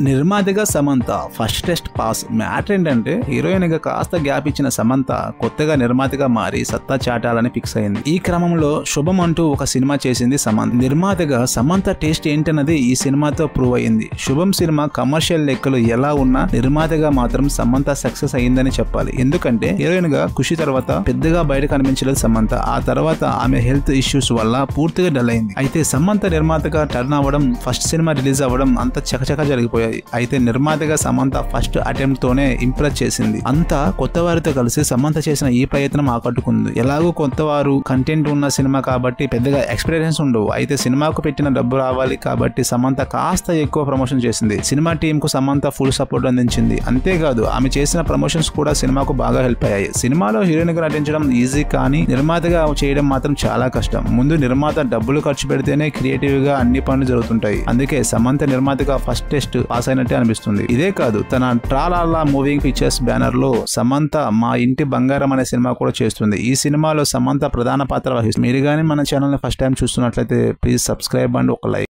నిర్మాతగా Samantha first test pass. Matter ఏంటంటే heroine గా కాస్త గ్యాప్ ఇచ్చిన సమంత కొత్తగా నిర్మాతగా మారి సత్తా చాటాలని ఫిక్స్ అయింది. ఈ క్రమంలో శుభం అంటూ ఒక సినిమా చేసింది సమంత. నిర్మాతగా సమంత టేస్ట్ ఏంటన్నది ఈ సినిమాతో ప్రూవ్ అయింది. శుభం సినిమా కమర్షియల్ లెక్కలు ఎలా ఉన్నా నిర్మాతగా మాత్రం సమంత సక్సెస్ అయిందని చెప్పాలి. ఎందుకంటే హీరోయిన్ గా ఖుషి తర్వాత పెద్దగా బయట కనిపించలేదు సమంత. ఆ తర్వాత ఆమె హెల్త్ ఇష్యూస్ వల్ల పూర్తిగా డల్ అయింది. అయితే సమంత నిర్మాతగా టర్న్ అవ్వడం, ఫస్ట్ సినిమా రిలీజ్ అవ్వడం అంత చకచక జరిగిపోయాయి. అయితే నిర్మాతగా సమంత ఫస్ట్ అటెంప్ట్ తోనే ఇంప్రెస్ చేసింది. అంతా కొత్త వారితో కలిసి సమంత చేసిన ఈ ప్రయత్నం ఆకట్టుకుంది. ఎలాగో కొత్త వారు, కంటెంట్ ఉన్న సినిమా కాబట్టి పెద్దగా ఎక్స్పెక్టేషన్స్ ఉండవు. అయితే సినిమాకు పెట్టిన డబ్బు రావాలి కాబట్టి సమంత కాస్త ఎక్కువ ప్రమోషన్ చేసింది. సినిమా టీం కు సమంత ఫుల్ సపోర్ట్ అందించింది. అంతేకాదు ఆమె చేసిన ప్రమోషన్స్ కూడా సినిమాకు బాగా హెల్ప్ అయ్యాయి. సినిమాలో హీరోయిన్ గా నటించడం ఈజీ, కానీ నిర్మాతగా చేయడం మాత్రం చాలా కష్టం. ముందు నిర్మాత డబ్బులు ఖర్చు పెడితేనే క్రియేటివ్ గా అన్ని పనులు జరుగుతుంటాయి. అందుకే సమంత నిర్మాతగా ఫస్ట్ టెస్ట్ పాస్ అయినట్టే అనిపిస్తుంది. ఇదే కాదు, తన ట్రాలాలా మూవింగ్ పిక్చర్స్ బ్యానర్ లో సమంత మా ఇంటి బంగారం అనే సినిమా కూడా చేస్తుంది. ఈ సినిమాలో సమంత ప్రధాన పాత్ర వహిస్తుంది. మీరు కానీ మన ఛానల్ ని ఫస్ట్ టైం చూస్తున్నట్లయితే ప్లీజ్ సబ్స్క్రైబ్ అండ్ ఒక లైక్.